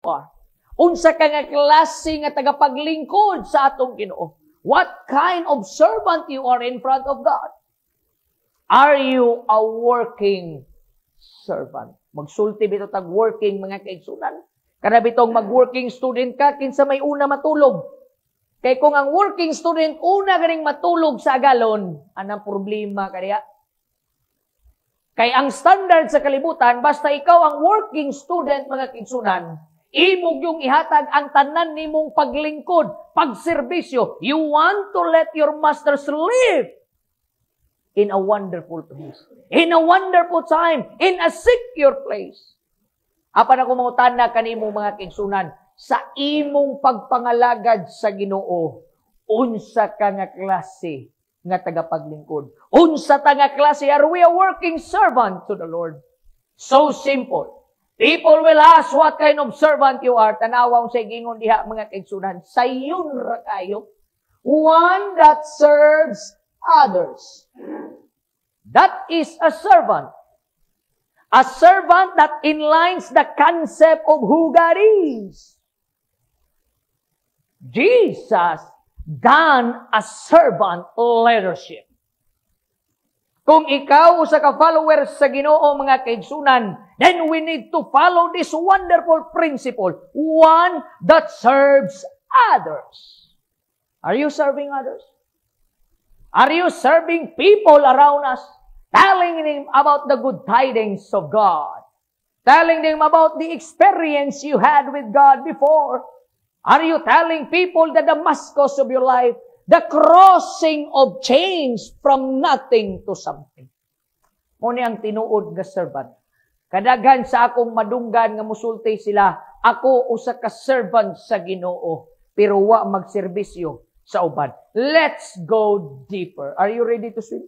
are. Unsa ka nga klase nga tagapaglingkod sa atong Ginoo? What kind of servant you are in front of God? Are you a working servant? Magsulti bito tag working mga kaigsunan. Kada bitong mag-working student ka, kinsa may una matulog. Kay kung ang working student una ganing matulog sa agalon, anang problema kaya? Kay ang standard sa kalibutan, basta ikaw ang working student mga kaigsunan, imog yung ihatag ang tanan nimong paglingkod, pagserbisyo. You want to let your masters live in a wonderful place, in a wonderful time, in a secure place. Apan ako mangutana kanimo mga kaigsunan, sa imong pagpangalagad sa Ginoo, unsa ka nga klase nga tagapaglingkod? Unsa ta nga klase? Are we a working servant to the Lord? So simple. People will ask what kind of servant you are. Tanawang sa gingon diha mga kaigsunan, sayon ra kayo. One that serves others. That is a servant. A servant that inlines the concept of who God is. Jesus done a servant leadership. Kung ikaw usa ka followers sa Ginoo mga kaigsunan, then we need to follow this wonderful principle. One that serves others. Are you serving others? Are you serving people around us? Telling them about the good tidings of God. Telling them about the experience you had with God before. Are you telling people the Damascus of your life, the crossing of change from nothing to something? Muna ang tinuod nga servant. Kadaghan sa akong madunggan nga musulti sila, ako usa ka servant sa Ginoo, pero wa magserbisyo sa uban. Let's go deeper. Are you ready to swim?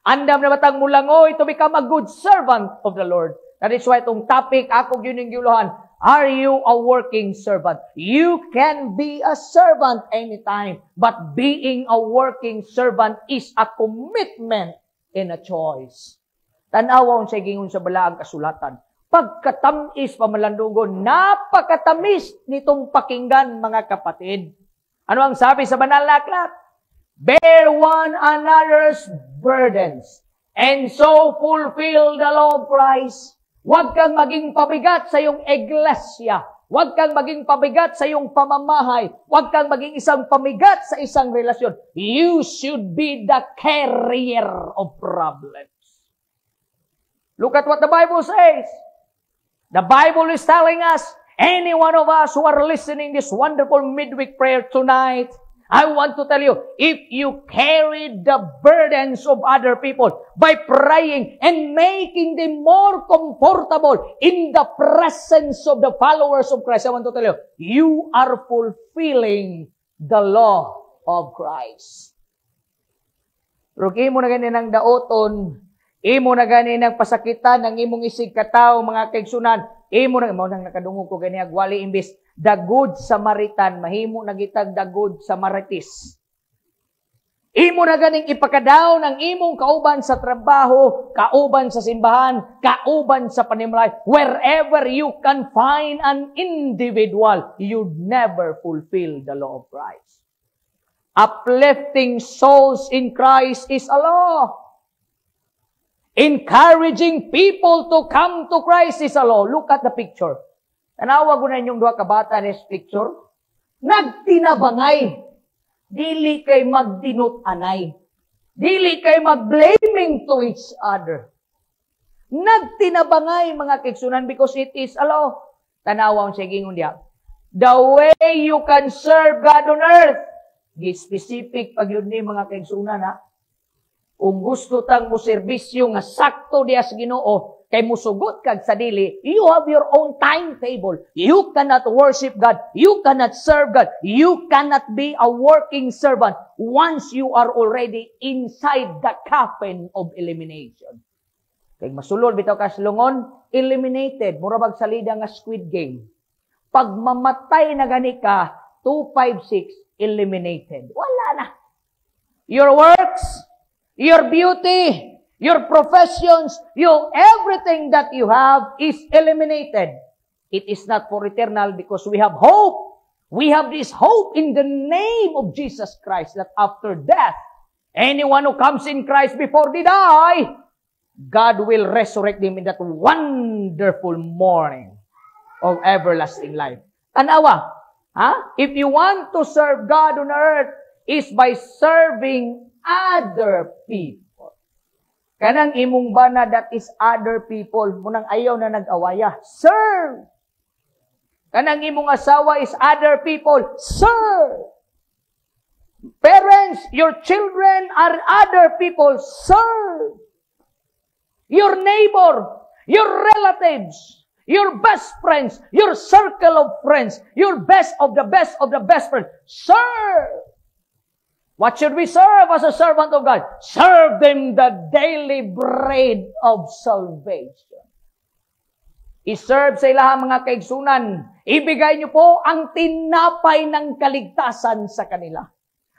Andam na batang mulangoy to become a good servant of the Lord. That is why itong topic, ako yun yung giuluhan. Are you a working servant? You can be a servant anytime, but being a working servant is a commitment and a choice. Tanawon sa gingon sa balaang kasulatan. Pagkatamis pamalandugon, napakatamis nitong pakinggan mga kapatid. Ano ang sabi sa banal na aklat? Bear one another's burdens, and so fulfill the law of Christ. Huwag kang maging pabigat sa iyong iglesia. Huwag kang maging pabigat sa iyong pamamahay. Huwag kang maging isang pamigat sa isang relasyon. You should be the carrier of problems. Look at what the Bible says. The Bible is telling us, any one of us who are listening this wonderful midweek prayer tonight, I want to tell you, if you carry the burdens of other people by praying and making them more comfortable in the presence of the followers of Christ, I want to tell you, you are fulfilling the law of Christ. Pero imo na ganin ang daoton, imo na ganin ang pasakitan ng imong isig katao, mga kaigsunan, imo nang nakadungog ko gani agwali imbis the good Samaritan, mahimo nagitag the good Samaritis. Imo na ganing ipakadaw ng imong kauban sa trabaho, kauban sa simbahan, kauban sa panimlay. Wherever you can find an individual, you'd never fulfill the law of Christ. Uplifting souls in Christ is a law. Encouraging people to come to Christ is a law. Look at the picture. Tanawa ko na inyong duha ka bata ni picture. Nagtinabangay. Dili kay magdinut-anay. Dili kay mag-blaming to each other. Nagtinabangay mga kaigsunan because it is a law. Tanawa sa gingon diha. The way you can serve God on earth. Specific pag yun ni mga kaigsunan ha. Kung gusto tang mo serbisyo nga sakto diha sa Ginoo, kay musugot kag sa dili, you have your own timetable. You cannot worship God. You cannot serve God. You cannot be a working servant once you are already inside the coffin of elimination. Kay masulod bitaw ka silungon, eliminated. Murabag salida nga Squid Game. Pag mamatay na gani ka, 256, eliminated. Wala na. Your works, your beauty, your professions, everything that you have is eliminated. It is not for eternal because we have hope. We have this hope in the name of Jesus Christ that after death, anyone who comes in Christ before they die, God will resurrect them in that wonderful morning of everlasting life. Tanawa, if you want to serve God on earth, is by serving other people. Kanang imong bana, that is other people. Munang ayaw na nag-awaya. Serve! Kanang imong asawa is other people. Serve! Parents, your children are other people. Serve! Your neighbor, your relatives, your best friends, your circle of friends, your best of the best of the best friends. Serve! What should we serve as a servant of God? Serve them the daily bread of salvation. I-serve sa ilahang mga kaigsunan. Ibigay niyo po ang tinapay ng kaligtasan sa kanila.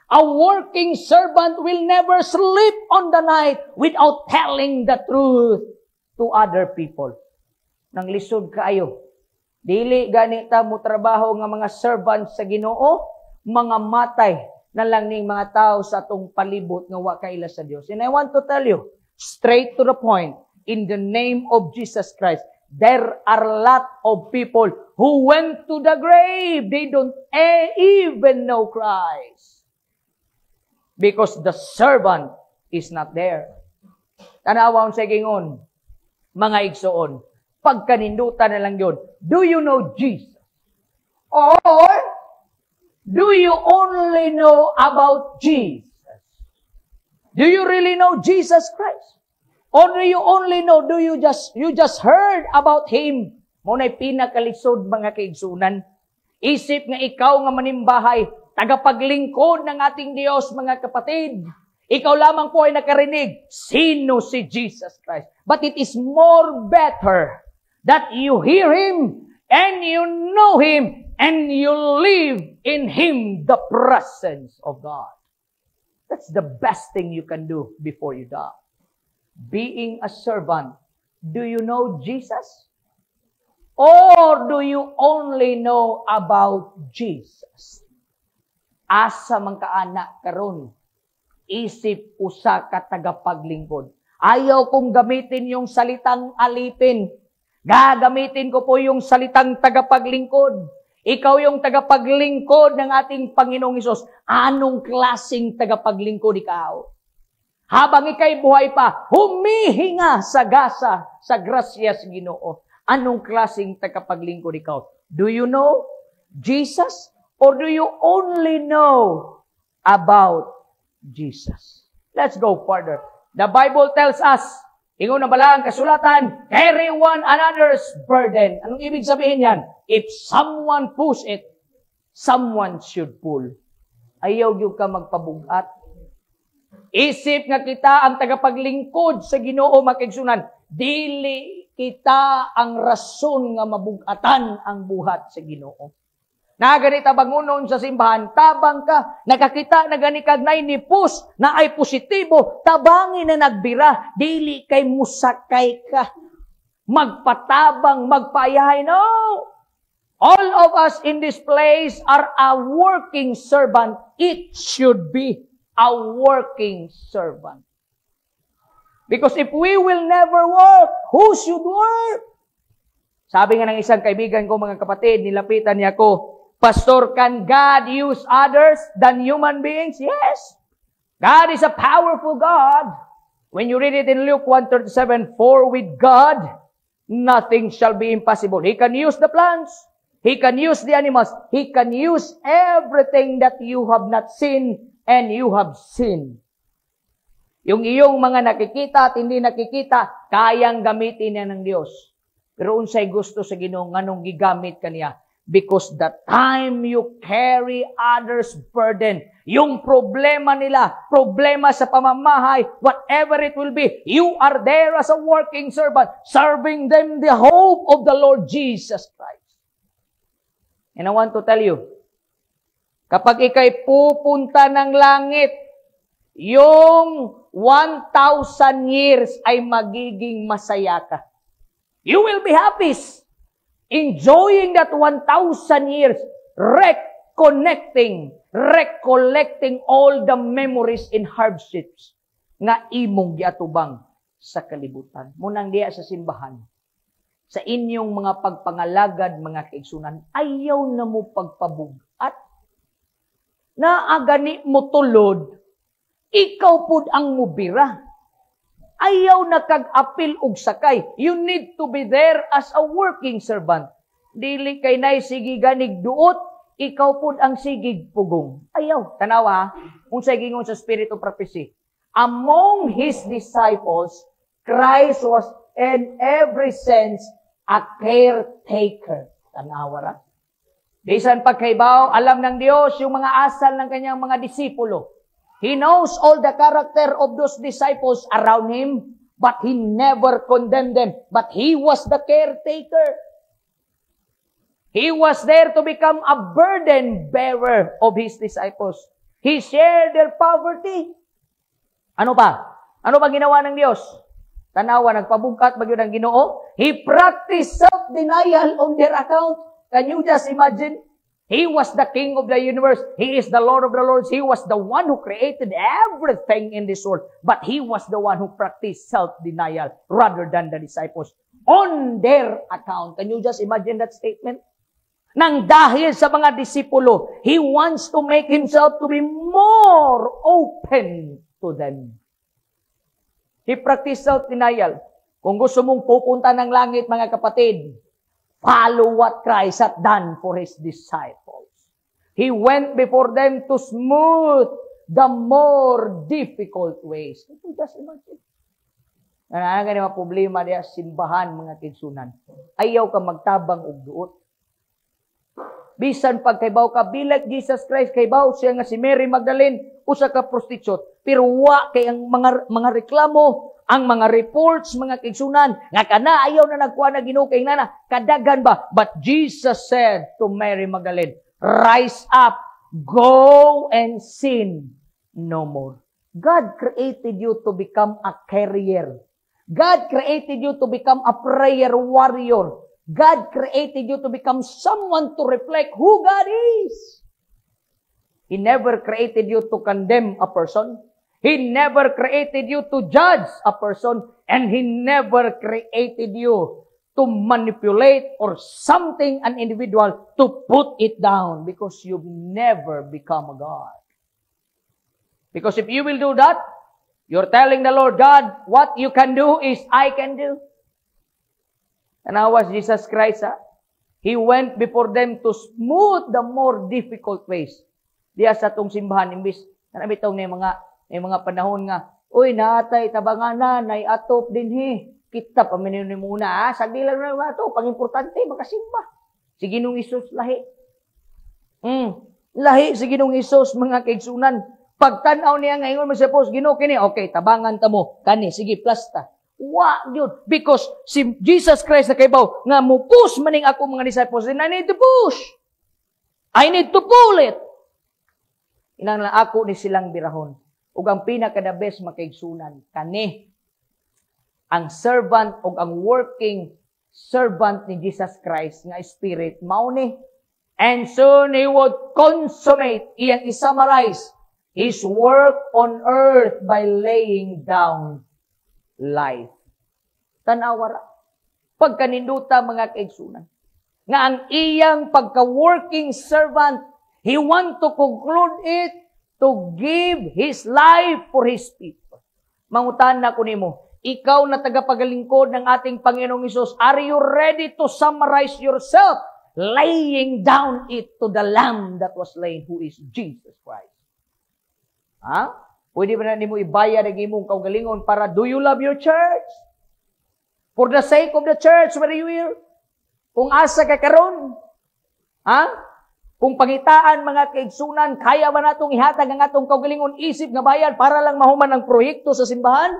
A working servant will never sleep on the night without telling the truth to other people. Nang lisod kayo. Dili ganita mo trabaho nga mga servant sa Ginoo, mga matay na lang ning mga tao sa atong palibot nga wa kaila sa Dios. And I want to tell you, straight to the point, in the name of Jesus Christ, there are a lot of people who went to the grave. They don't even know Christ. Because the servant is not there. Tanawon sa gingon, mga igsoon, pagkanindutan na lang yun, do you know Jesus? Or, do you only know about Jesus? Do you really know Jesus Christ? Or do you only know, you just heard about Him? Muna'y pinakalisod mga kaigsunan. Isip nga ikaw nga manimbahay, tagapaglingkod ng ating Diyos, mga kapatid. Ikaw lamang po ay nakarinig, sino si Jesus Christ? But it is more better that you hear Him, and you know Him, and you live in Him the presence of God. That's the best thing you can do before you die. Being a servant, do you know Jesus? Or do you only know about Jesus? Asa man kaanak karon, isip usa ka tagapaglingkod. Ayaw kong gamitin yung salitang alipin. Gagamitin ko po yung salitang tagapaglingkod. Ikaw yung tagapaglingkod ng ating Panginoong Hesus. Anong klaseng tagapaglingkod ikaw? Habang ikay buhay pa, humihinga sa gasa, sa grasya sa Ginoo. Anong klaseng tagapaglingkod ikaw? Do you know Jesus? Or do you only know about Jesus? Let's go further. The Bible tells us, ingon na bala ang kasulatan, carry one another's burden. Anong ibig sabihin yan? If someone push it, someone should pull. Ayaw yung ka magpabugat. Isip nga kita ang tagapaglingkod sa Ginoo makigsunan, dili kita ang rason nga mabugatan ang buhat sa Ginoo. Naganita bangunon sa simbahan, tabang ka, nakakita na gani kagnay ni push na ay positibo, tabangin na nagbira, dili kay musakay ka. Magpatabang, magpayahay, no! All of us in this place are a working servant. It should be a working servant. Because if we will never work, who should work? Sabi nga ng isang kaibigan ko, mga kapatid, nilapitan niya ko, Pastor, can God use others than human beings? Yes. God is a powerful God. When you read it in Luke 1:37, for with God, nothing shall be impossible. He can use the plants. He can use the animals. He can use everything that you have not seen and you have seen. Yung iyong mga nakikita at hindi nakikita, kayang gamitin niya ng Diyos. Pero unsay gusto sa Ginoo nganong gigamit kaniya? Because the time you carry others' burden, yung problema nila, problema sa pamamahay, whatever it will be, you are there as a working servant, serving them the hope of the Lord Jesus Christ. And I want to tell you, kapag ikay pupunta ng langit, yung 1,000 years ay magiging masaya ka. You will be happy. enjoying that 1,000 years, recollecting all the memories and hardships nga imong giatubang sa kalibutan. Munang diya sa simbahan, sa inyong mga pagpangalagad, mga kaigsunan, ayaw na mo pagpabugat. Naagani mo tulod, ikaw pud ang mubira. Ayaw na kag-apil og sakay. You need to be there as a working servant. Dili kay nay sige ganig duot, ikaw pud ang sigig pugong. Ayaw. Tanawa, unsay gingon sa Spirit of Prophecy. Among His disciples, Christ was in every sense a caretaker. Tanawa ra. Bisan pagkaibaw, alam ng Diyos yung mga asal ng kanyang mga disipulo. He knows all the character of those disciples around Him, but He never condemned them. But He was the caretaker. He was there to become a burden bearer of His disciples. He shared their poverty. Ano pa? Ano ba ginawa ng Diyos? Tanawa, nagpabugat ba yun ang Ginoo? He practiced self-denial on their account. Can you just imagine? He was the King of the universe. He is the Lord of the Lords. He was the one who created everything in this world. But He was the one who practiced self-denial rather than the disciples on their account. Can you just imagine that statement? Nang dahil sa mga disipulo, He wants to make Himself to be more open to them. He practiced self-denial. Kung gusto mong pupunta ng langit, mga kapatid, follow what Christ had done for His disciples. He went before them to smooth the more difficult ways. Ito, just imagine. Nananaga ni mga problema diya, simbahan, mga kigsunan. Ayaw ka magtabang og duot. Bisan pagkaibaw ka, bilang Jesus Christ, kaibaw siya nga si Mary Magdalene, usa ka prostitute. Pero wa kay ang mga reklamo, ang mga reports, mga kigsunan, nga kana ayaw na nagkuha na Ginoo kay nana, kadagan ba? But Jesus said to Mary Magdalene, rise up, go and sin no more. God created you to become a carrier. God created you to become a prayer warrior. God created you to become someone to reflect who God is. He never created you to condemn a person. He never created you to judge a person, and He never created you to manipulate or something, an individual, to put it down, because you've never become a God. Because if you will do that, you're telling the Lord, God, what you can do is I can do. And how was Jesus Christ? He went before them to smooth the more difficult ways. Diya sa itong simbahan, imbis na nabitaw na may mga panahon nga, uy, natay, tabanganan, naiatop din Kita pa ni muna, sagdi lang na ito, pang-importante, makasimba. Si Ginong Isus, lahi. Lahi si Ginong Isus, mga kaigsunan. Pagtanaw niya ngayon, masapos, Ginoo kini, okay, tabangan ta mo, kani, sige, plasta. Wa, yun. Because si Jesus Christ na kaibaw, nga mo push maning ako mga disciples, and I need to push. I need to pull it. Inang lang ako ni silang birahon. Ug ang pinaka-the best makaigsunan, kani, ang servant o ang working servant ni Jesus Christ nga Spirit, mauni. And soon He would consummate, iyang isummarize His work on earth by laying down life. Tanawara. Pagkaninduta mga kaigsunan. Nga ang iyang pagka-working servant, He want to conclude it to give His life for His people. Mangutan na ko nimo, ikaw na tagapagalingkod ng ating Panginoong Hesus, are you ready to summarize yourself, laying down it to the Lamb that was slain, who is Jesus Christ? Ha? Pwede ba na nimo ibayad ang imong kaugalingon para do you love your church? For the sake of the church, whether you here, kung asa ka karon, ha? Kung pangitaan mga kaigsunan, kaya ba natong ihatag ang atong kaugalingon isip nga bayad para lang mahuman ang proyekto sa simbahan?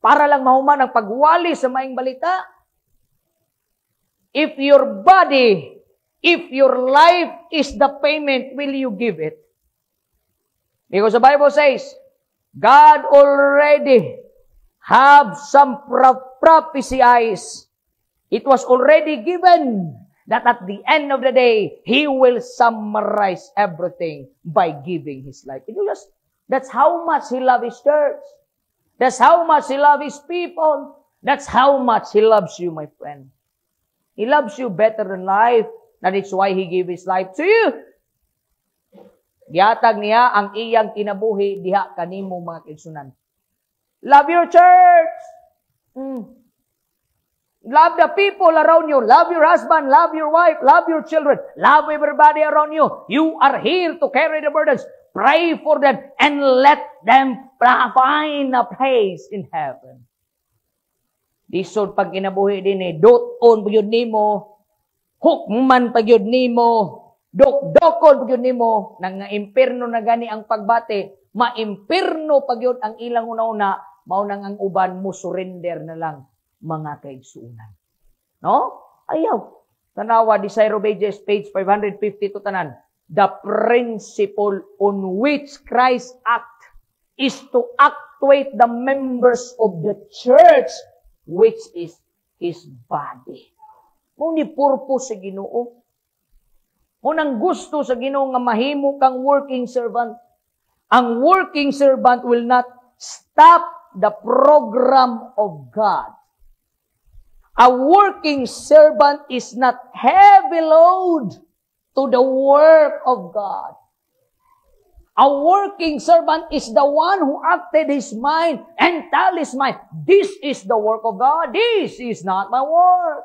Para lang mahuman ang pagwali sa maing balita? If your body, if your life is the payment, will you give it? Because the Bible says, God already have some prophecies. It was already given that at the end of the day, He will summarize everything by giving His life. That's how much He loves His church. That's how much He loves His people. That's how much He loves you, my friend. He loves you better than life. That is why He gave His life to you. Gihatag niya ang iyang kinabuhi diha kanimo mga kaigsunan. Love your church. Love the people around you. Love your husband. Love your wife. Love your children. Love everybody around you. You are here to carry the burdens. Pray for them and let them find a place in heaven. Disod pag kinabuhi din doton pagyud nimo, hukman pagyud nimo, dokdokon pagyud nimo, nang impierno na gani ang pagbati, maimpierno pagyud ang ilang una-una, mao nang ang uban mo surrender na lang mga kaigsuunan. No? Ayaw. Tanawa, Desire of Ages, page 552 tanan. The principle on which Christ act is to actuate the members of the church, which is His body. Mo ni purpose sa Ginoo. Mo nang gusto sa Ginoo nga mahimo kang working servant. Ang working servant will not stop the program of God. A working servant is not heavy load to the work of God. A working servant is the one who acted his mind and tell his mind, this is the work of God. This is not my work.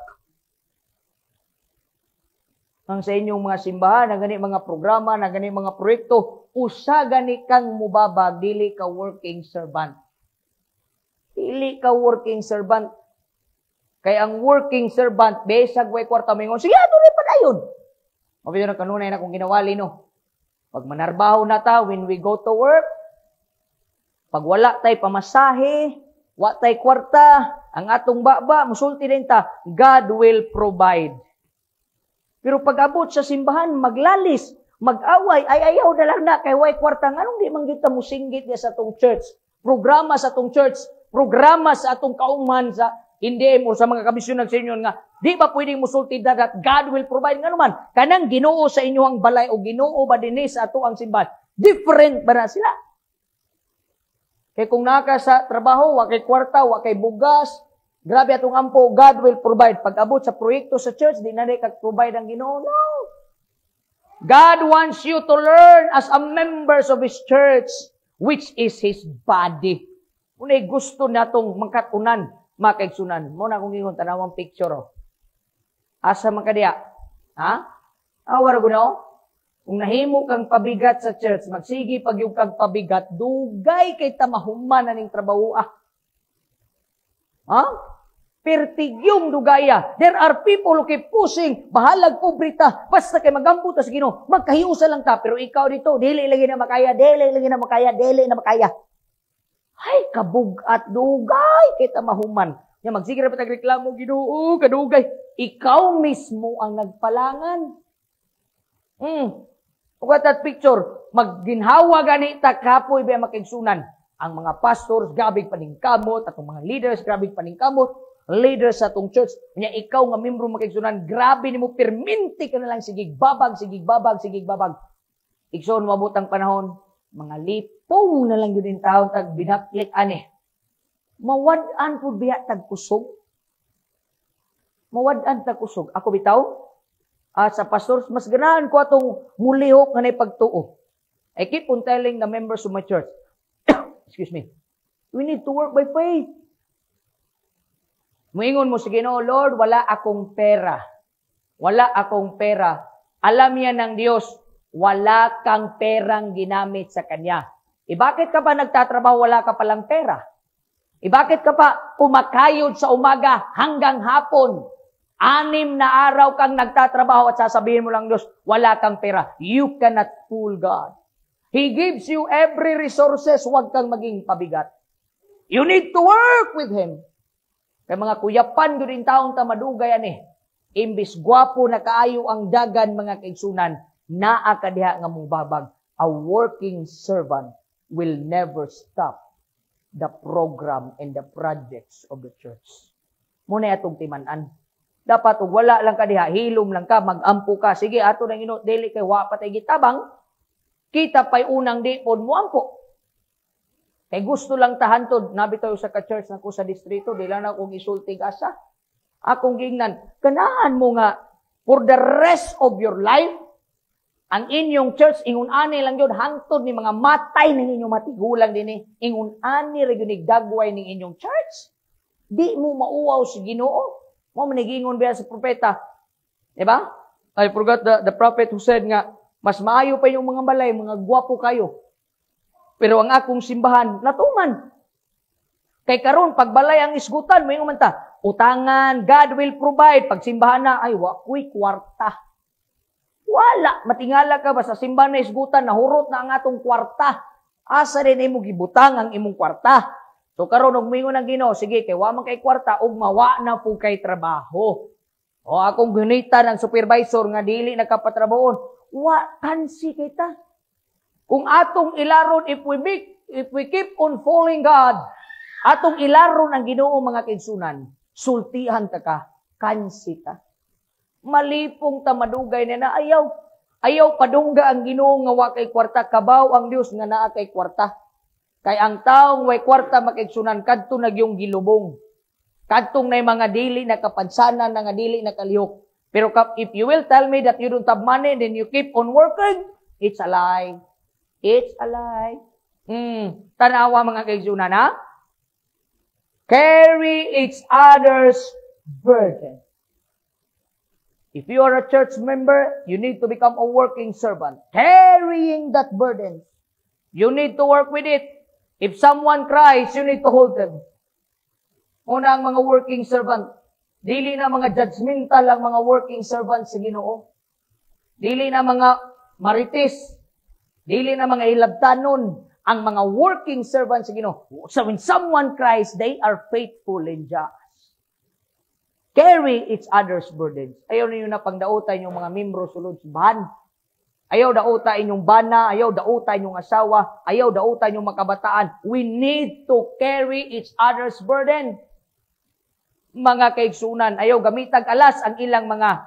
Ang sa inyong mga simbahan, na gani mga programa, na gani mga proyekto, usa gani kang mubabag, dili ka working servant. Dili ka working servant. Kaya ang working servant, besag way kwarta mingon, sige, ito rin pa na yun. Mabito na kanunay na kung ginawali, no? Pag manarbaho na ta, when we go to work, pag wala tay pamasahe, wa tay kwarta, ang atong baba, musulti din ta, God will provide. Pero pag abot sa simbahan, maglalis, mag-away, ay ayaw na lang na, kay way kwarta, anong di man kita musinggit niya sa atong church? Programa sa atong church, programa sa atong kauman, sa hindi mo sa mga kabisyonan sa inyo nga, di ba pwedeng musulti na that God will provide nga naman? Kanang Ginoo sa inyong balay o Ginoo ba din sa ato ang simbahan? Different ba na sila? Kaya kung naka sa trabaho, wa kay kwarta, wa kay bugas, grabe atong ampo, God will provide. Pag abot sa proyekto sa church, di na kag-provide ang Ginoo. No! God wants you to learn as a members of His church, which is His body. Unay gusto natong magkatunan, makaigsunan. Muna kung ingon, tanawang picture, oh. Asa man kadiya? Ha? Awara ko na, oh. Kung nahimo kang pabigat sa church, magsigi pag yung kang pabigat, dugay kay tamahuman na ning trabaho, ah. Ha? Pertigyong dugaya. There are people who keep pushing, bahalag pobrita, basta kay magampo ta sa Ginoo, magkahiusa lang ta, pero ikaw dito, dili lagi na makaya, dili lagi na makaya, dili na makaya. Ay, kabugat, dugay, kita mahuman. Yan, magsige na pa tagreklamo, Ginoo, kadugay. Ikaw mismo ang nagpalangan. Look at that picture. Magginhawa ganita, kapoy ba makigsunan. Ang mga pastors, gabig paningkamot, atong mga leaders, gabig paningkamot, leaders sa atong church. Kanya ikaw nga membro makigsunan, grabe ni mo, perminti ka na lang, sigig babag, sigig babag, sigig babag. Ikson, mabutang panahon, mga lipong na lang yun yung taon, tag binaklik, ane. Mawadaan po biya tag kusog. Mawadaan tag kusog. Ako bitaw, sa pastors, mas ganahan ko atong mulihok nga na pagtuo. I keep on telling the members of my church, excuse me, we need to work by faith. Muingon mo, sige no, Lord, wala akong pera. Wala akong pera. Alam niya ng Diyos, wala kang perang ginamit sa Kanya. Bakit ka pa nagtatrabaho, wala ka palang pera? Bakit ka pa kumakayod sa umaga hanggang hapon? 6 na araw kang nagtatrabaho at sasabihin mo lang, Diyos, wala kang pera. You cannot fool God. He gives you every resources, huwag kang maging pabigat. You need to work with Him. Kaya mga kuyapan, doon taong tamadugay yan eh. Imbis gwapo na kaayo ang dagan mga kaigsunan, naa ka diha nga mong babag. A working servant will never stop the program and the projects of the church. Muna atong timanan. Dapat ug wala lang ka diha, hilom lang ka, magampo ka. Sige, ato nang ino, dili kay wa patay gitabang. Kita pa'y unang di pod mo ampo. Kay gusto lang tahantod, nabitaw sa ka-church na ko sa distrito, di lang akong isultig asa. Akong gingnan, ganahan mo nga, for the rest of your life, ang inyong church, ingon ani lang yun, hangtod ni mga matay ng inyong matigulang din ingon ani rin dagway ng inyong church. Di mo mauwaw si Ginoo. Mo manigingon biya sa propeta. Diba? I forgot the prophet who said nga, mas maayo pa yung mga balay, mga gwapo kayo. Pero ang akong simbahan, natuman. Kay karon pag balay ang isgutan, may umanta, utangan, God will provide. Pag simbahan na, ay, wakoy kwarta. Wala. Matingala ka ba sa simbahan na isgutan, nahurot na ang atong kwarta. Asa rin imong gibutang ang imong kwarta. So karon og mingon ang Ginoo, sige kay wa man kay kwarta ug mawa na po kay trabaho. O akong gunita ng supervisor nga dili nakapatrabahon, wa kansi kita. Kung atong ilaron if we keep on following God, atong ilaron ang Ginoo mga kaigsunan, sultihan ta ka, kansi ta. Malipong ta madugay na ayaw padungga ang Ginoo nga wa kay kwarta, kabaw ang Dios nga naa kay kwarta. Kay ang taong way kwarta makigsunan kadto nagyong gilubong. Kadtong nay mga dili nakapansanan nga dili nakalihok. Pero if you will tell me that you don't have money then you keep on working, it's a lie. It's a lie. Tanawa mga kaigsunan ha? Carry each other's burden. If you are a church member, you need to become a working servant. Carrying that burden. You need to work with it. If someone cries, you need to hold them. Una ang mga working servant. Dili na mga judgmental ang mga working servant sa Ginoo. Dili na mga marites. Dili na mga ilabtanon. Ang mga working servant sa Ginoo. So when someone cries, they are faithful and just. Carry each other's burdens. Ayaw ninyo na pangdautan yung mga membro sulod simbahan. Ayaw dauta inyong bana, ayaw dauta inyong asawa, ayaw dauta inyong makabataan. We need to carry each other's burden. Mga kaigsunan, ayaw gamitag alas ang ilang mga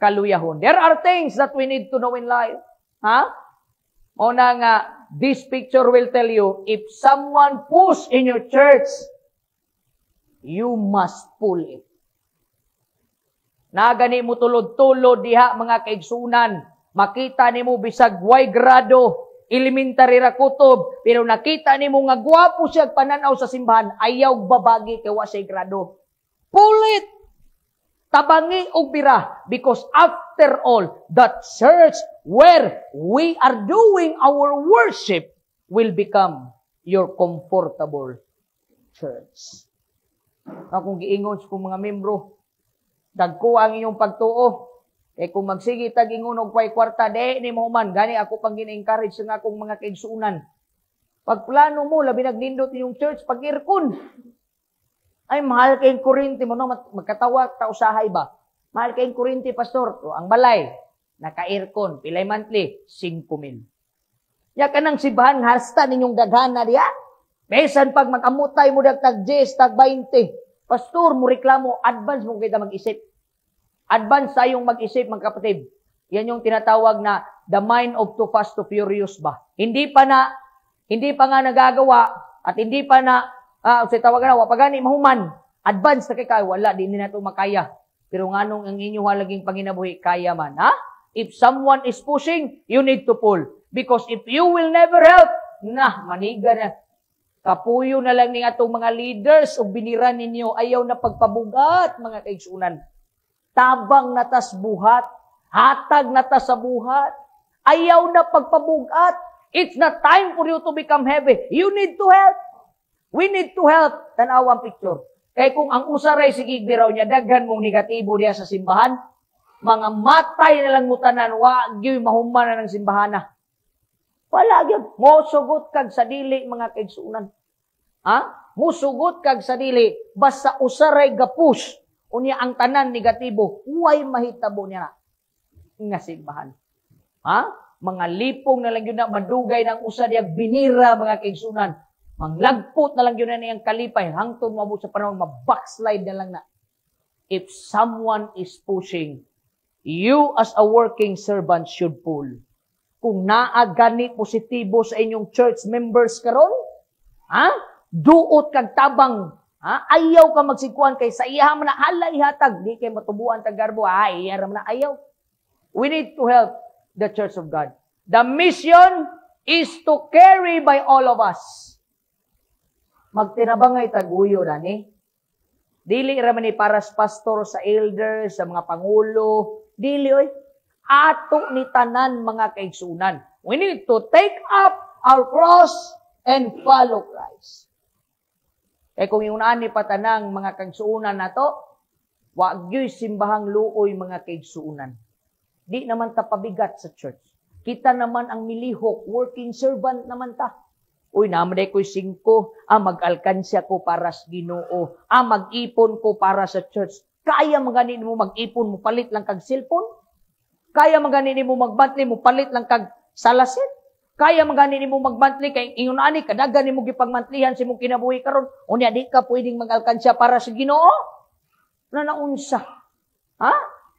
kaluyahon. There are things that we need to know in life. Ha? Una nga, this picture will tell you, if someone push in your church, you must pull it. Nagani mo tulod-tulod diha mga kaigsunan. Makita nimo bisag way grado, elementary ra kutob, pero nakita nimo nga gwapo siya pananaw sa simbahan, ayaw babagi kay wa siya grado. Pull it! Tabangi og bira, because after all, the church where we are doing our worship will become your comfortable church. Akong giingon sa mga membro, dagko ang inyong pagtuo. Kaya kung magsige tag-ingon og pay kwarta, ni mo man, gani ako pang gina-encourage sa akong mga kaigsunan. Pag plano mo, labi nagnindot yung church, pag aircon. Ay, mahal kayong kurinti mo, no? Magkatawa, tausahay ba? Mahal kayong kurinti, pastor. O, ang balay, naka-aircon, pilay monthly, 5,000. Ya ka nang sibahan, hasta ninyong daghana diya. Besan pag mag-amutay mo tag 10, tag 20. Pastor, mo reklamo, advance mo kita mag-isip. Advance tayong mag-isip, mga kapatid. Yan yung tinatawag na the mind of too fast to furious ba? Hindi pa nga nagagawa at hindi pa na sa tawag na wapagani mahuman. Advance na kay kaya wala din na ito makaya. Pero nganong ang inyo halaging panginabuhi kaya man, ha? If someone is pushing, you need to pull. Because if you will never help, maniga na. Kapuyo na lang ning atong mga leaders o biniran ninyo ayaw na pagpabugat mga kaigsunan. Tabang natas buhat, hatag natas sa buhat, ayaw na pagpabugat. It's not time for you to become heavy. You need to help. We need to help. Tanawang picture. Kaya kung ang usaray sige biraw niya, daghan mong negatibo diya sa simbahan, mga matay na lang mutanan, wag yung mahuman na ng simbahan na. Wala gyud. Mosugot kag sa dili mga kaigsunan. Ha? Musugot kag sa dili basta usaray gapus. Unya ang tanan negatibo, huwag mahitabo niya na nga simbahan. Ha? Mga lipong na lang yun na madugay ng usa diag binira mga kaigsunan. Manglagpot na lang yun na niyang kalipay hangtod mabot sa panahon mabackslide na lang na. if someone is pushing, you as a working servant should pull. Kung naagani positibo sa inyong church members karon, duot kag tabang, ayaw ka magsigkuan kay sa iya man na hala ihatag, di kay matubuan tag garbo, iya ra man na ayaw. We need to help the church of God. The mission is to carry by all of us. Magtinabangay taguyo na ni. Dili raman ni para sa pastor, sa elders, sa mga pangulo. Dili oy. Ato ni tanan mga kaigsunan. We need to take up our cross and follow Christ. Eh kung iunaan ni patanang mga kaigsunan nato, wag gyud simbahang luoy mga kaigsunan. Di naman ta pabigat sa church. Kita naman ang milihok, working servant naman ta. Uy, naman ko'y 5, mag-alkansya ko para sa Ginoo, mag-ipon ko para sa church. Kaya maganin mo mag-ipon mo, palit lang kag cellphone? Kaya maganin mo mag-monthly mo, palit lang kag salasit? Kaya maganin mo mag-monthly, kay ingon ani, kadagan mo gipag-monthlyhan si mong kinabuhi karon. Unya, di ka pwedeng mag-alkansya para sa Ginoo? Naunsa?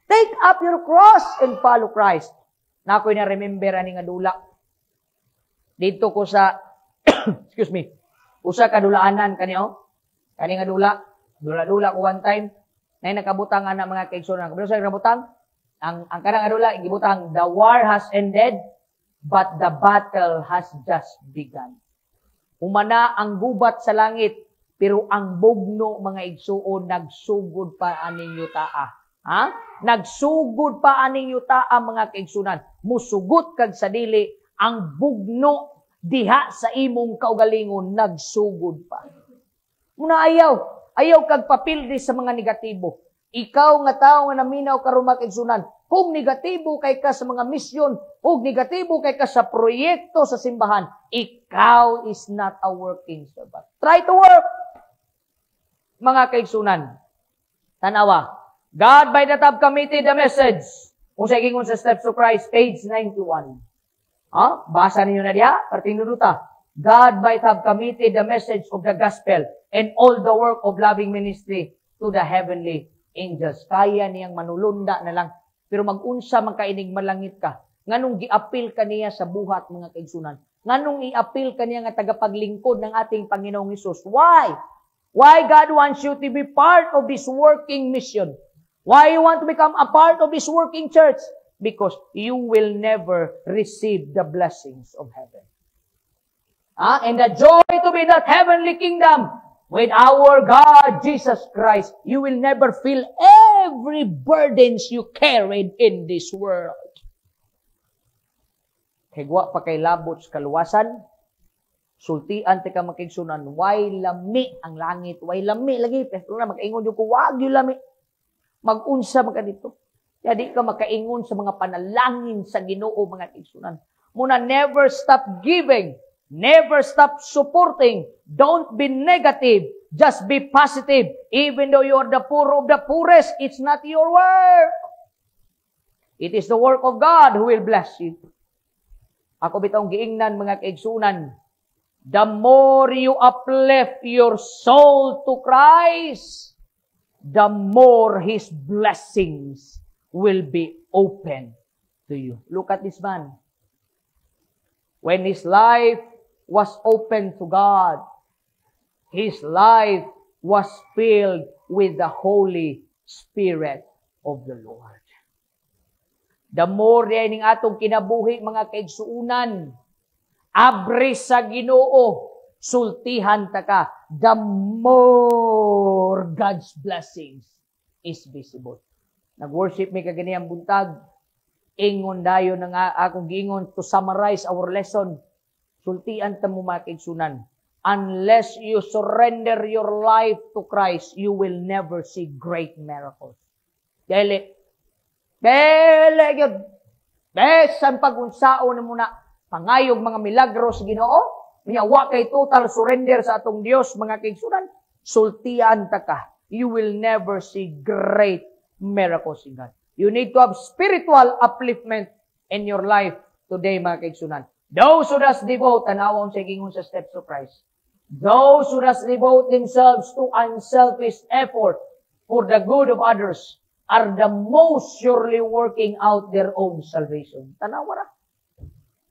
Take up your cross and follow Christ. Na ako'y na-remember ani nga dula. Dito ko sa, excuse me, usa ka dulaanan kaniyo. Kani nga dula. Dula-dula ko one time. Na nakabutang nga na mga kaigsunan. Kung sa nakabutang, ang kanang dula, igibutang, the war has ended, but the battle has just begun. Umana ang gubat sa langit, pero ang bugno mga igsuon, nagsugod pa aning yutaa. Nagsugod pa aning yuta ang mga kaigsunan. Musugot kag sa dili ang bugno diha sa imong kaugalingon nagsugod pa. Muna ayaw kag papildi sa mga negatibo. Ikaw nga tao nga naminaw karon mga kaigsunan, kung negatibo kay ka sa mga misyon, kung negatibo kay ka sa proyekto sa simbahan, ikaw is not a working servant. Try to work. Mga kaigsunan, tanawa, God by that have committed the message. Kung sa ikingon sa Steps to Christ, page 91. Basa ninyo na diya, partinuduta. God by that have committed the message of the gospel and all the work of loving ministry to the heavenly angels. Kaya niyang manulunda na lang. Pero mag-unsa man kainig malangit ka. Nganong gi-appeal ka niya sa buhat mga kaigsunan. Nganong i-appeal ka niya nga tagapaglingkod ng ating Panginoong Hesus. Why? Why God wants you to be part of this working mission? Why you want to become a part of this working church? Because you will never receive the blessings of heaven. And the joy to be in that heavenly kingdom with our God, Jesus Christ, you will never feel every burdens you carried in this world. Higwa pa kay labot sa kaluwasan, sultian ti ka makigsunan, way lami ang langit, way lami lagi, pero na mag-ingon yung wag yung lami. Mag-unsa mga dito. Kaya di ka makaingon sa mga panalangin sa Ginoo mga kaigsunan. Muna never stop giving. Never stop supporting. Don't be negative. Just be positive. Even though you are the poor of the poorest, it's not your work. It is the work of God who will bless you. Ako bitong giingnan mga kaigsunan. The more you uplift your soul to Christ, the more His blessings will be open to you. Look at this man. When his life was open to God, his life was filled with the Holy Spirit of the Lord. The more yan ng atong kinabuhi, mga kaigsuunan, abri sa Ginoo, sultihan ta ka, the more God's blessings is visible. Nag-worship may kaganiyang buntag, ingon dayo na nga akong giingon to summarize our lesson. Sultian ta mo mga kaigsunan. Unless you surrender your life to Christ, you will never see great miracles. Dili yun. Besan pag-unsao na muna, pangayog mga milagros Ginoo, miyawa kay total surrender sa atong Dios mga kaigsunan, sultian ta ka. You will never see great miracles in God. You need to have spiritual upliftment in your life today mga kaigsunan. Those who does devote, tanawon sa gingon sa steps of Christ. Those who does devote themselves to unselfish effort for the good of others are the most surely working out their own salvation. Tanawa ra.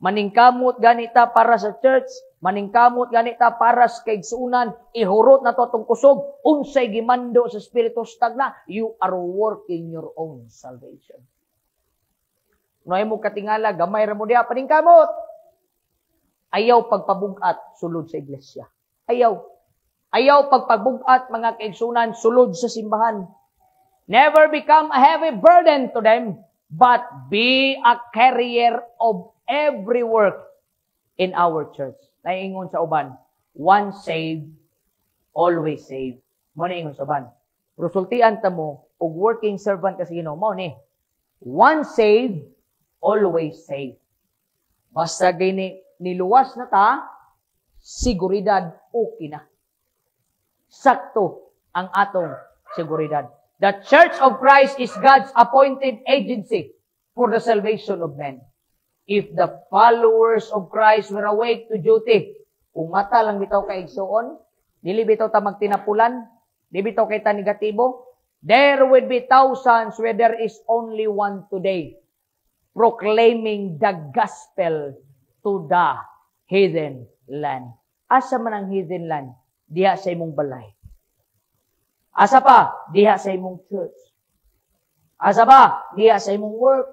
Maningkamot ganita para sa church, maningkamot ganita para sa kaigsunan, ihurot na to itong kusog, unsay gimando sa Espiritu Stagna, you are working your own salvation. Noy mo katingala, gamay ra mo diha paningkamot. Ayaw pagpabugat sulod sa iglesia. Ayaw. Ayaw pagpabugat mga kaigsunan sulod sa simbahan. Never become a heavy burden to them, but be a carrier of every work in our church. Naiingon sa uban, once saved, always saved. Mo na ingon sa uban. Resultian ta mo, og working servant kasi Ginoo mo ni. Once saved, always saved. Basta gini niluwas na ta, seguridad okay na. Sakto ang atong seguridad. The Church of Christ is God's appointed agency for the salvation of men. If the followers of Christ were awake to duty, kung mata lang bitaw kay igsuon, dili bitaw ta magtinapulan, dili bitaw kay ta negatibo, there would be thousands where there is only one today, proclaiming the gospel to the heathen land. Asa man ang heathen land? Diha sa imong balay. Asa pa? Diha sa imong church. Asa pa? Diha sa imong work.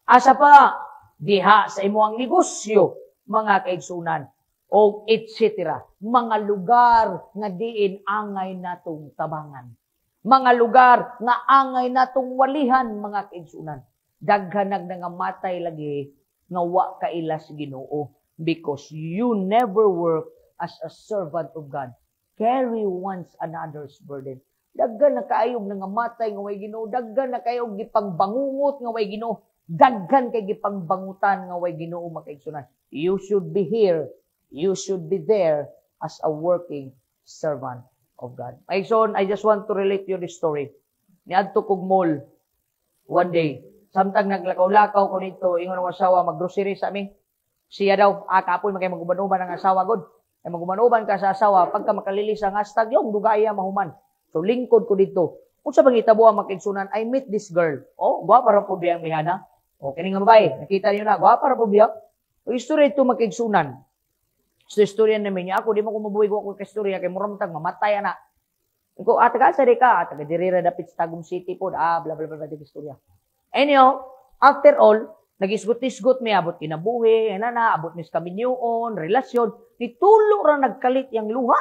Asa pa? Diha sa imong negosyo, mga kaigsunan. O etc. Mga lugar nga diin angay natong tabangan. Mga lugar nga angay natong walihan, mga kaigsunan. Daghanag nga matay lagi nga wa kailas Ginoo because you never work as a servant of God. Carry once another's burden. Daghan na kaayog nga matay nga way Ginoo, daghan na kaayog gipangbangungot nga way Ginoo, daghan kay gipangbangutan nga way Ginoo makaigsunan. You should be here, you should be there as a working servant of God. Maigsoon, I just want to relate you this story. Niadto kog mall one day. Samtang naglakaw-lakaw ko dito, ingon ang asawa, mag-grocery sa amin. Siya daw, kapoy magay maguban-uban ang asawa, God. Ay maguban-uban ka sa asawa, pagka makalilis ang hashtag, yung dugaya mahuman. So, lingkod ko dito. Kung sa bangita buha makigsunan, I meet this girl. Oh, gwapa ra po biyang mihana. O, kining nga babae, nakita niyo na, gwapa ra po biya. O, istorya ito makigsunan. So, istorya namin niya, ako, di mo ko mabuhay ko ako ka-istorya, kay muramtang, mamatay na. Iko, taga-asa di ka, taga-dirira dapit sa Tagum City po, bla bla bla bla, istorya. Anyhow, after all, nag-isgot-isgot may abot kinabuhi, abot mis kaminyoon, relasyon, nitulo ra nagkalit yang luha.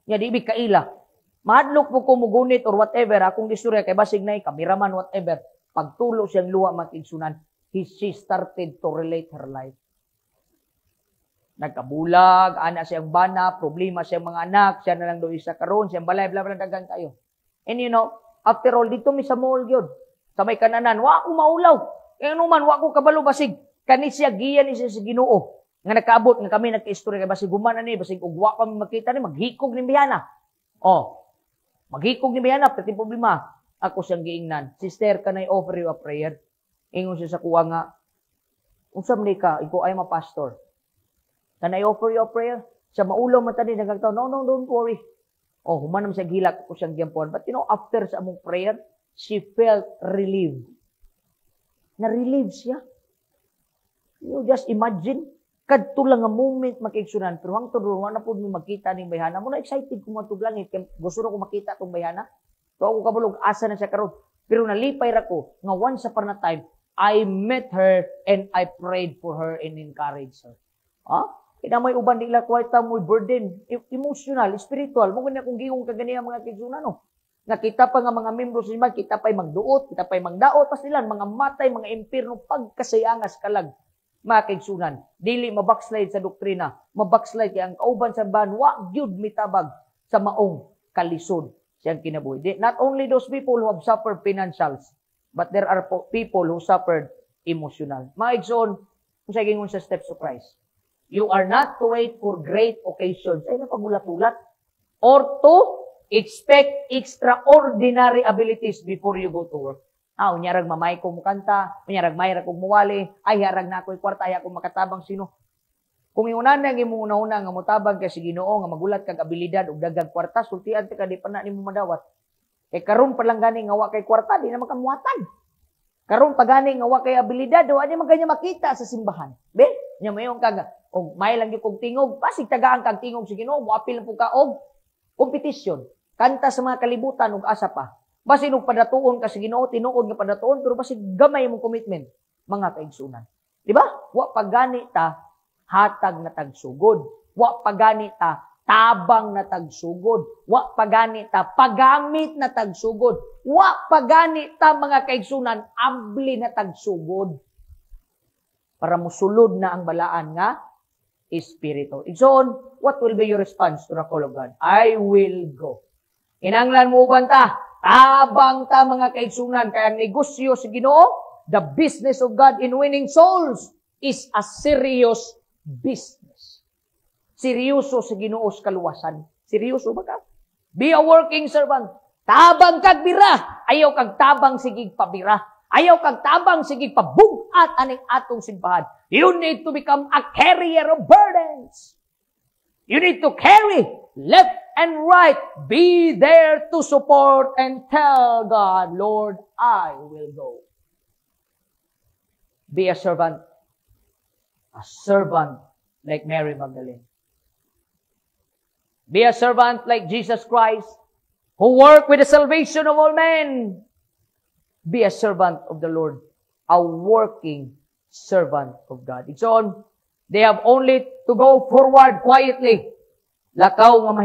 Nga di kaila. Mahadlok po kumugunit or whatever, akong istorya kay basig na kameraman, whatever, pagtulo siyang luha makigsunan, she started to relate her life. Nagkabulag, anak siyang bana, problema siyang mga anak, siya na lang doon isa karon, siyang balay, bla bla, dagan kayo. And you know, after all, dito mi sa mall yun. Sa may kananan, wa ko maulaw. Kaya naman, wa ko kabalo, basig. Kani siya, giyan ni siya sa Ginoo. Nga nakaabot, nga kami nagka-istorya, basig gumana ni, basig ugwa kami makita ni, maghikog ni biyana. Oh, maghikog ni biyana, pati problema. Ako siyang giingnan. Sister, can I offer you a prayer? Ingon siya sa kuwa nga, unsam ni ka, ikaw ay ma-pastor. Can I offer you a prayer? Sa maulaw matani, nagkagtaw, no, don't worry. Oh, humanam sa gilak ko siyang gyampuan. But you know, after sa among prayer, she felt relieved. Na-relieve siya. You just imagine, kadto lang nga moment makigsunan, pero hang tudulungan na po mi magkita ning bayhana. Muna excited ko matuglang, gusto ko makita tong bayhana. So ako kabulog, asa na siya karon. Pero nalipay ra ko, nga once upon a time, I met her and I prayed for her and encouraged her. Kaya may uban nila kwarta mo burden, emotional, spiritual. Mo kanya kung giyong kaganiya mga kigsunan, no? Nakita pa nga mga membro sa iman, kita pa'y magduot, kita pa'y magdaot, pas nila, mga matay, mga impirno, pagkasayangas kalag, mga kaigsunan. Dili mabackslide sa doktrina, mabackslide kaya ang kauban sa ban, wa gyud mitabag sa maong kalisod siyang kinabuhi. Not only those people who have suffered financials, but there are people who suffered emotional. Mga igsoon, kung sa gingon sa steps of Christ, you are not to wait for great occasions, ay napagulat-ulat, or to expect extraordinary abilities before you go to work. Unyarag mamay kong mukanta, unyarag mayra kong muwali, ay harag na ako'y kwarta, ay akong makatabang sino. Kung iunan na imo una-una nga motabang kay si Ginoo nga magulat kag abilidad ug daghang kwarta, sultian ti ka di pa na nimo madawat. Kay karon pa lang gani nga wa kay kwarta, di na makamuwatan. Karon pa gani nga wa kay abilidad, wa di man kanya makita sa simbahan. Be, nya mayon kag og may lang gyud kog tingog, pasig tagaan kag tingog si Ginoo, moapil po ka og kompetisyon. Kanta sa mga kalibutan ug asa pa. Basin og padatuon ka si Ginoo, tinuod nga padatuon, pero basig gamay mong commitment, mga kaigsunan. Di ba? Wa pa gani ta hatag na tagsugod. Wa pagani ta tabang na tagsugod. Wa pagani ta pagamit na tagsugod. Wa pagani ta mga kaigsunan abli na tagsugod. Para musulod na ang balaan nga espiritu. Igsoon, what will be your response to the call of God? I will go. Kinanglan mo uban ta, tabang ta mga kaigsunan, kaya ang negosyo sa Ginoo, the business of God in winning souls is a serious business. Seryoso sa Ginoo sa kaluwasan. Seryoso ba ka? Be a working servant. Tabang kag bira. Ayaw kag tabang sigig pabira. Ayaw kag tabang sigig pabugat aning atong simbahan. You need to become a carrier of burdens. You need to carry left and right. Be there to support and tell God, Lord, I will go. Be a servant. A servant like Mary Magdalene. Be a servant like Jesus Christ, who worked with the salvation of all men. Be a servant of the Lord, a working servant of God. It's on. They have only to go forward quietly. Lakaw nga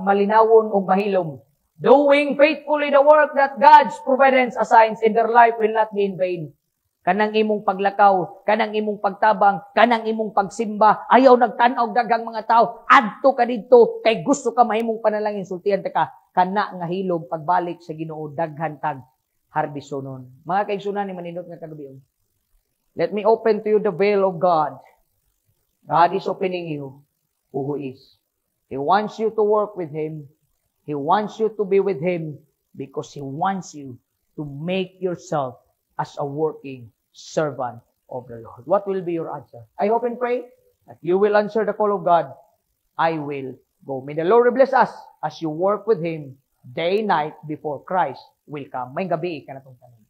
malinawon o mahilom. Doing faithfully the work that God's providence assigns in their life will not be in vain. Kanang imong paglakaw, kanang imong pagtabang, kanang imong pagsimba, ayaw nagtanaw dagang mga tao, adto ka dito, kay gusto ka mahimong panalangin, sultihan ta ka, kana nga hilom, pagbalik sa Ginoo, daghan tag harbisonon. Mga kaigsunan ni manindot nga kagabi. Let me open to you the veil of God. God is opening you who is. He wants you to work with Him. He wants you to be with Him because He wants you to make yourself as a working servant of the Lord. What will be your answer? I hope and pray that you will answer the call of God. I will go. May the Lord bless us as you work with Him day and night before Christ will come. May gabi ka na itong tanong.